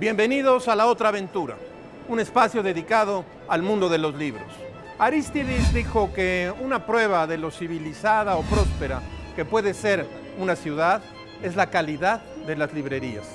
Bienvenidos a La Otra Aventura, un espacio dedicado al mundo de los libros. Arístides dijo que una prueba de lo civilizada o próspera que puede ser una ciudad es la calidad de las librerías.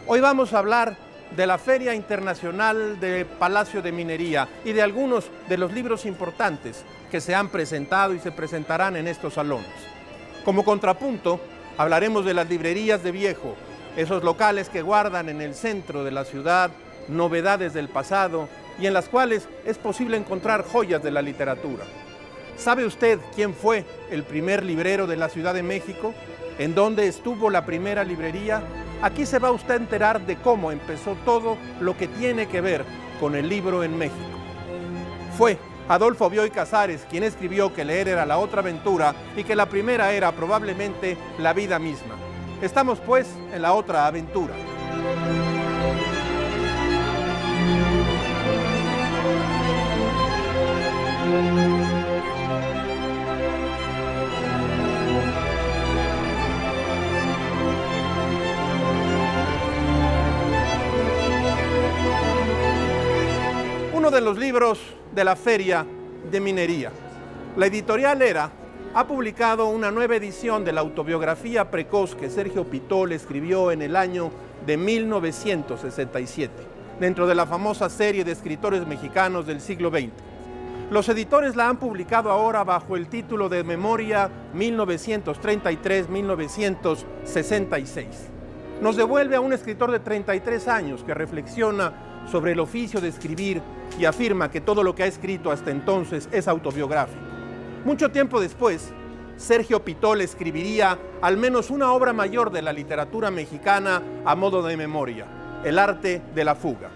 Hoy vamos a hablar de la Feria Internacional de Palacio de Minería y de algunos de los libros importantes que se han presentado y se presentarán en estos salones. Como contrapunto, hablaremos de las librerías de viejo, esos locales que guardan en el centro de la ciudad novedades del pasado y en las cuales es posible encontrar joyas de la literatura. ¿Sabe usted quién fue el primer librero de la Ciudad de México? ¿En dónde estuvo la primera librería? Aquí se va usted a enterar de cómo empezó todo lo que tiene que ver con el libro en México. Fue Adolfo Bioy Casares quien escribió que leer era la otra aventura y que la primera era probablemente la vida misma. Estamos pues en la otra aventura. Uno de los libros de la Feria de Minería. La editorial Era ha publicado una nueva edición de la autobiografía precoz que Sergio Pitol escribió en el año de 1967, dentro de la famosa serie de escritores mexicanos del siglo XX. Los editores la han publicado ahora bajo el título de Memoria 1933-1966. Nos devuelve a un escritor de 33 años que reflexiona sobre el oficio de escribir y afirma que todo lo que ha escrito hasta entonces es autobiográfico. Mucho tiempo después, Sergio Pitol escribiría al menos una obra mayor de la literatura mexicana a modo de memoria, El arte de la fuga.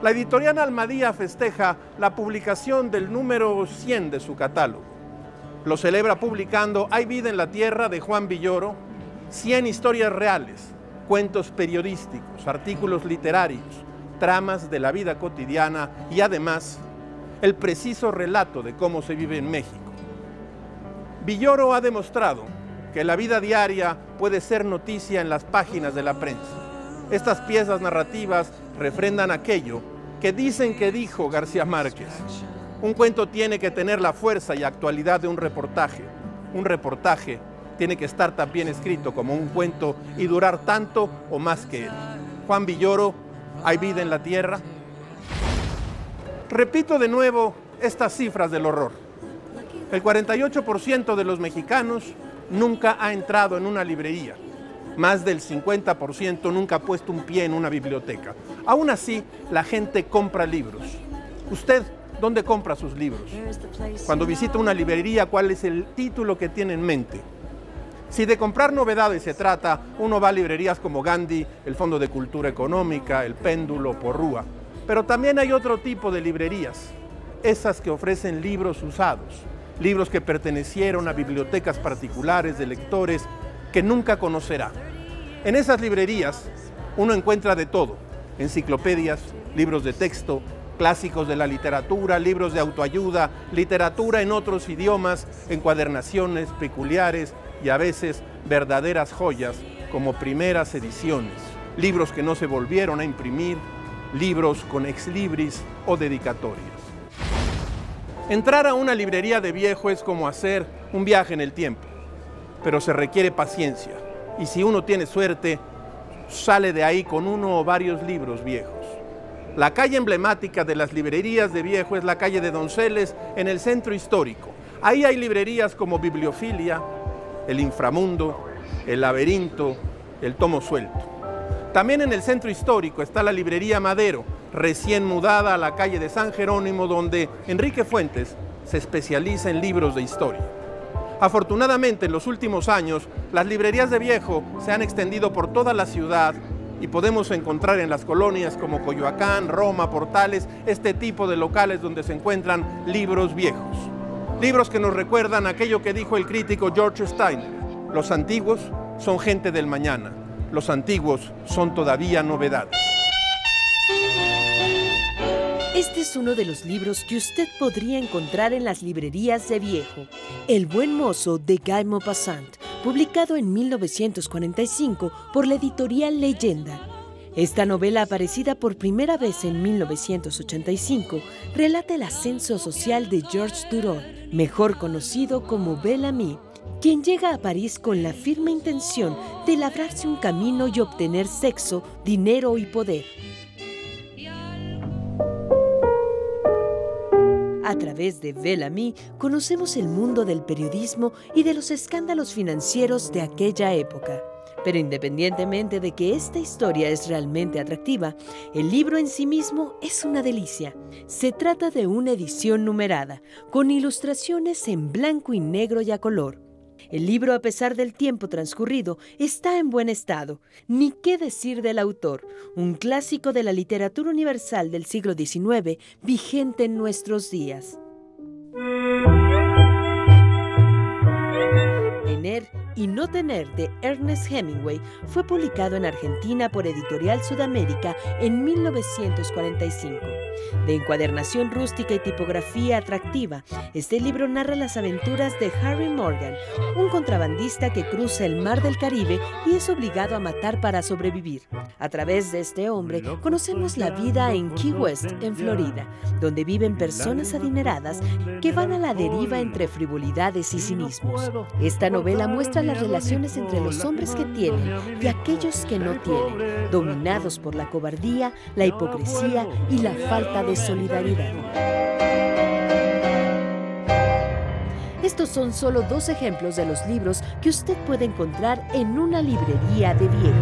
La editorial Almadía festeja la publicación del número 100 de su catálogo. Lo celebra publicando Hay vida en la tierra de Juan Villoro, 100 historias reales, cuentos periodísticos, artículos literarios, tramas de la vida cotidiana y además el preciso relato de cómo se vive en México. Villoro ha demostrado que la vida diaria puede ser noticia en las páginas de la prensa. Estas piezas narrativas refrendan aquello que dicen que dijo García Márquez. Un cuento tiene que tener la fuerza y actualidad de un reportaje. Un reportaje tiene que estar tan bien escrito como un cuento y durar tanto o más que él. Juan Villoro, ¿Hay vida en la tierra? Repito de nuevo estas cifras del horror. El 48% de los mexicanos nunca ha entrado en una librería. Más del 50% nunca ha puesto un pie en una biblioteca. Aún así, la gente compra libros. ¿Usted dónde compra sus libros? Cuando visita una librería, ¿cuál es el título que tiene en mente? Si de comprar novedades se trata, uno va a librerías como Gandhi, el Fondo de Cultura Económica, el Péndulo, Porrúa. Pero también hay otro tipo de librerías, esas que ofrecen libros usados, libros que pertenecieron a bibliotecas particulares de lectores que nunca conocerá. En esas librerías uno encuentra de todo: enciclopedias, libros de texto, clásicos de la literatura, libros de autoayuda, literatura en otros idiomas, encuadernaciones peculiares y a veces verdaderas joyas como primeras ediciones, libros que no se volvieron a imprimir, libros con ex libris o dedicatorias. Entrar a una librería de viejo es como hacer un viaje en el tiempo, pero se requiere paciencia y si uno tiene suerte, sale de ahí con uno o varios libros viejos. La calle emblemática de las librerías de viejo es la calle de Donceles en el centro histórico. Ahí hay librerías como Bibliofilia, El Inframundo, El Laberinto, El Tomo Suelto. También en el centro histórico está la librería Madero, recién mudada a la calle de San Jerónimo, donde Enrique Fuentes se especializa en libros de historia. Afortunadamente, en los últimos años, las librerías de viejo se han extendido por toda la ciudad y podemos encontrar en las colonias como Coyoacán, Roma, Portales, este tipo de locales donde se encuentran libros viejos. Libros que nos recuerdan aquello que dijo el crítico George Steiner: los antiguos son gente del mañana, los antiguos son todavía novedades. Este es uno de los libros que usted podría encontrar en las librerías de viejo. El buen mozo de Guy Maupassant, publicado en 1945 por la editorial Leyenda. Esta novela, aparecida por primera vez en 1985, relata el ascenso social de Georges Duroy, mejor conocido como Bel-Ami, quien llega a París con la firme intención de labrarse un camino y obtener sexo, dinero y poder. A través de Bel-Ami conocemos el mundo del periodismo y de los escándalos financieros de aquella época. Pero independientemente de que esta historia es realmente atractiva, el libro en sí mismo es una delicia. Se trata de una edición numerada, con ilustraciones en blanco y negro y a color. El libro, a pesar del tiempo transcurrido, está en buen estado. Ni qué decir del autor, un clásico de la literatura universal del siglo XIX, vigente en nuestros días. Tener y no tener, de Ernest Hemingway, fue publicado en Argentina por Editorial Sudamérica en 1945. De encuadernación rústica y tipografía atractiva, este libro narra las aventuras de Harry Morgan, un contrabandista que cruza el mar del Caribe y es obligado a matar para sobrevivir. A través de este hombre conocemos la vida en Key West, en Florida, donde viven personas adineradas que van a la deriva entre frivolidades y cinismos. Esta novela muestra las relaciones entre los hombres que tienen y aquellos que no tienen, dominados por la cobardía, la hipocresía y la falta de solidaridad. Estos son solo 2 ejemplos de los libros que usted puede encontrar en una librería de viejo.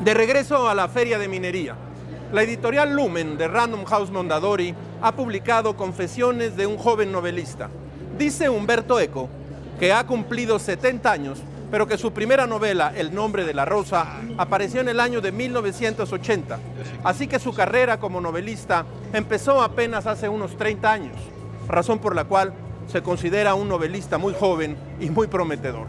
De regreso a la Feria de Minería, la editorial Lumen de Random House Mondadori ha publicado Confesiones de un joven novelista. Dice Umberto Eco que ha cumplido 70 años, pero que su primera novela, El nombre de la rosa, apareció en el año de 1980. Así que su carrera como novelista empezó apenas hace unos 30 años, razón por la cual se considera un novelista muy joven y muy prometedor.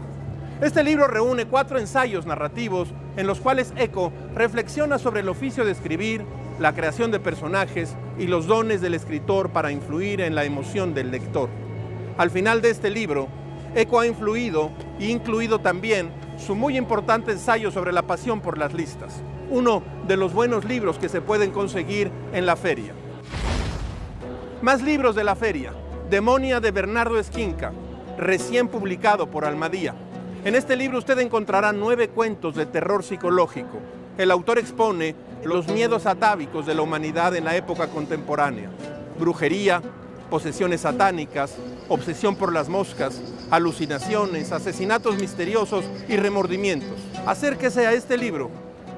Este libro reúne 4 ensayos narrativos en los cuales Eco reflexiona sobre el oficio de escribir, la creación de personajes y los dones del escritor para influir en la emoción del lector. Al final de este libro, Eco ha influido e incluido también su muy importante ensayo sobre la pasión por las listas, uno de los buenos libros que se pueden conseguir en la feria. Más libros de la feria: Demonia, de Bernardo Esquinca, recién publicado por Almadía. En este libro usted encontrará 9 cuentos de terror psicológico. El autor expone los miedos atávicos de la humanidad en la época contemporánea: brujería, posesiones satánicas, obsesión por las moscas, alucinaciones, asesinatos misteriosos y remordimientos. Acérquese a este libro.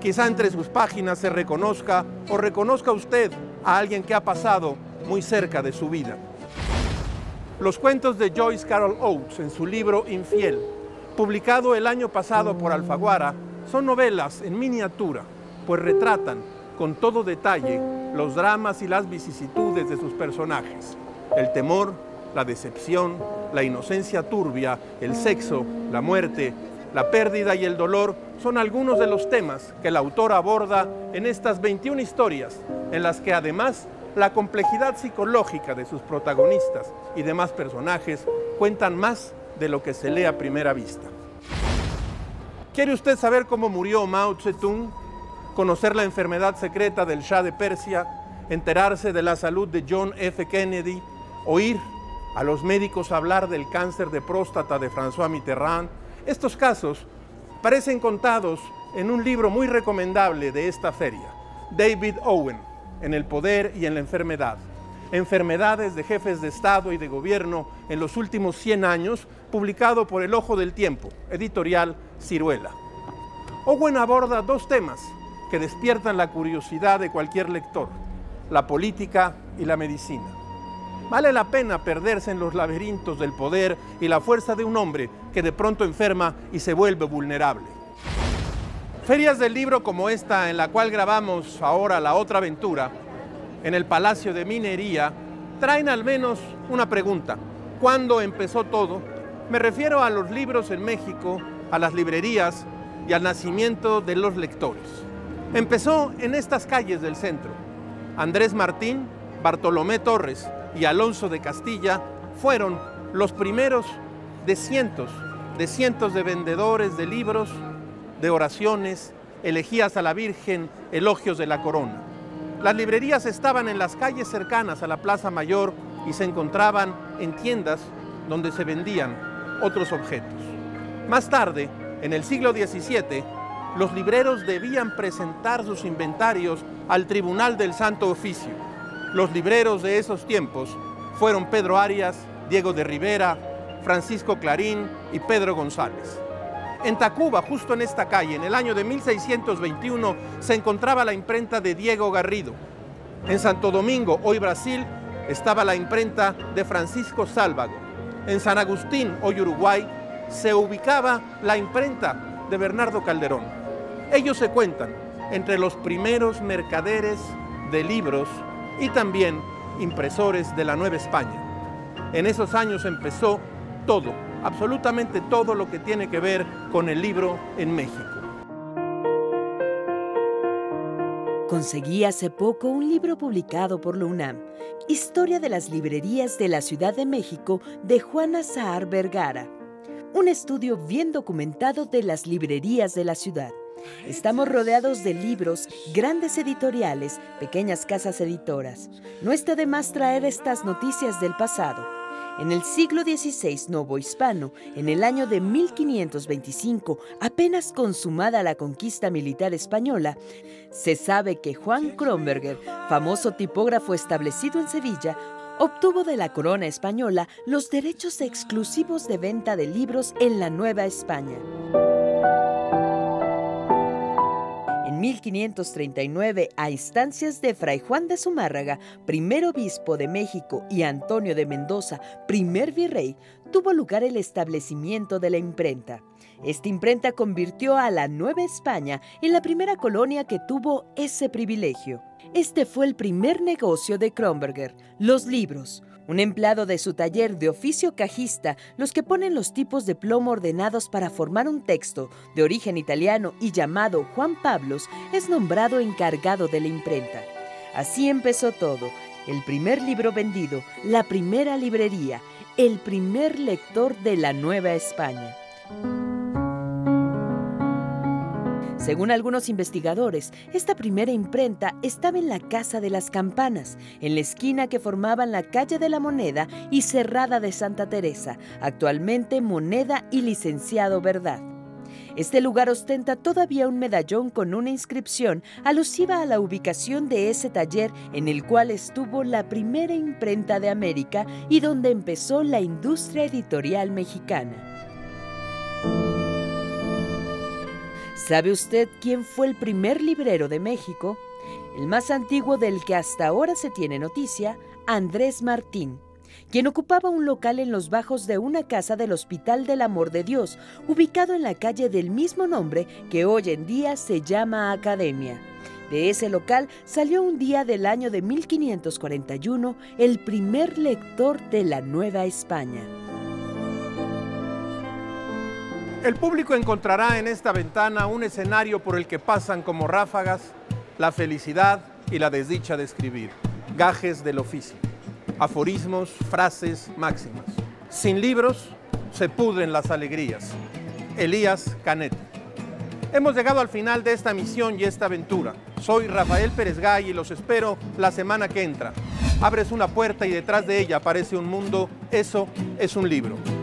Quizá entre sus páginas se reconozca o reconozca usted a alguien que ha pasado muy cerca de su vida. Los cuentos de Joyce Carol Oates en su libro Infiel, publicado el año pasado por Alfaguara, son novelas en miniatura, pues retratan con todo detalle los dramas y las vicisitudes de sus personajes. El temor, la decepción, la inocencia turbia, el sexo, la muerte, la pérdida y el dolor son algunos de los temas que el autor aborda en estas 21 historias, en las que además la complejidad psicológica de sus protagonistas y demás personajes cuentan más de lo que se lee a primera vista. ¿Quiere usted saber cómo murió Mao Zedong? ¿Conocer la enfermedad secreta del Shah de Persia? ¿Enterarse de la salud de John F. Kennedy? ¿Oír a los médicos hablar del cáncer de próstata de François Mitterrand? Estos casos parecen contados en un libro muy recomendable de esta feria, David Owen, En el poder y en la enfermedad. Enfermedades de jefes de Estado y de gobierno en los últimos 100 años, publicado por El Ojo del Tiempo, editorial Ciruela. Owen aborda 2 temas que despiertan la curiosidad de cualquier lector: la política y la medicina. Vale la pena perderse en los laberintos del poder y la fuerza de un hombre que de pronto enferma y se vuelve vulnerable. Ferias del libro como esta, en la cual grabamos ahora la otra aventura, en el Palacio de Minería, traen al menos una pregunta: ¿cuándo empezó todo? Me refiero a los libros en México, a las librerías y al nacimiento de los lectores. Empezó en estas calles del centro. Andrés Martín, Bartolomé Torres y Alonso de Castilla fueron los primeros de cientos de vendedores de libros, de oraciones, elegías a la Virgen, elogios de la corona. Las librerías estaban en las calles cercanas a la Plaza Mayor y se encontraban en tiendas donde se vendían otros objetos. Más tarde, en el siglo XVII, los libreros debían presentar sus inventarios al Tribunal del Santo Oficio. Los libreros de esos tiempos fueron Pedro Arias, Diego de Rivera, Francisco Clarín y Pedro González. En Tacuba, justo en esta calle, en el año de 1621, se encontraba la imprenta de Diego Garrido. En Santo Domingo, hoy Brasil, estaba la imprenta de Francisco Sálvago. En San Agustín, hoy Uruguay, se ubicaba la imprenta de Bernardo Calderón. Ellos se cuentan entre los primeros mercaderes de libros y también impresores de la Nueva España. En esos años empezó todo, absolutamente todo lo que tiene que ver con el libro en México. Conseguí hace poco un libro publicado por la UNAM, Historia de las librerías de la Ciudad de México, de Juana Saar Vergara. Un estudio bien documentado de las librerías de la ciudad. Estamos rodeados de libros, grandes editoriales, pequeñas casas editoras. No está de más traer estas noticias del pasado. En el siglo XVI novohispano, en el año de 1525, apenas consumada la conquista militar española, se sabe que Juan Kronberger, famoso tipógrafo establecido en Sevilla, obtuvo de la corona española los derechos exclusivos de venta de libros en la Nueva España. En 1539, a instancias de Fray Juan de Zumárraga, primer obispo de México, y Antonio de Mendoza, primer virrey, tuvo lugar el establecimiento de la imprenta. Esta imprenta convirtió a la Nueva España en la primera colonia que tuvo ese privilegio. Este fue el primer negocio de Kronberger, los libros. Un empleado de su taller de oficio cajista, los que ponen los tipos de plomo ordenados para formar un texto de origen italiano y llamado Juan Pablos, es nombrado encargado de la imprenta. Así empezó todo, el primer libro vendido, la primera librería, el primer lector de la Nueva España. Según algunos investigadores, esta primera imprenta estaba en la Casa de las Campanas, en la esquina que formaban la Calle de la Moneda y Cerrada de Santa Teresa, actualmente Moneda y Licenciado Verdad. Este lugar ostenta todavía un medallón con una inscripción alusiva a la ubicación de ese taller en el cual estuvo la primera imprenta de América y donde empezó la industria editorial mexicana. ¿Sabe usted quién fue el primer librero de México? El más antiguo del que hasta ahora se tiene noticia, Andrés Martín, quien ocupaba un local en los bajos de una casa del Hospital del Amor de Dios, ubicado en la calle del mismo nombre que hoy en día se llama Academia. De ese local salió un día del año de 1541 el primer lector de la Nueva España. El público encontrará en esta ventana un escenario por el que pasan como ráfagas la felicidad y la desdicha de escribir, gajes del oficio, aforismos, frases, máximas. Sin libros se pudren las alegrías. Elías Canet. Hemos llegado al final de esta misión y esta aventura. Soy Rafael Pérez Gay y los espero la semana que entra. Abres una puerta y detrás de ella aparece un mundo. Eso es un libro.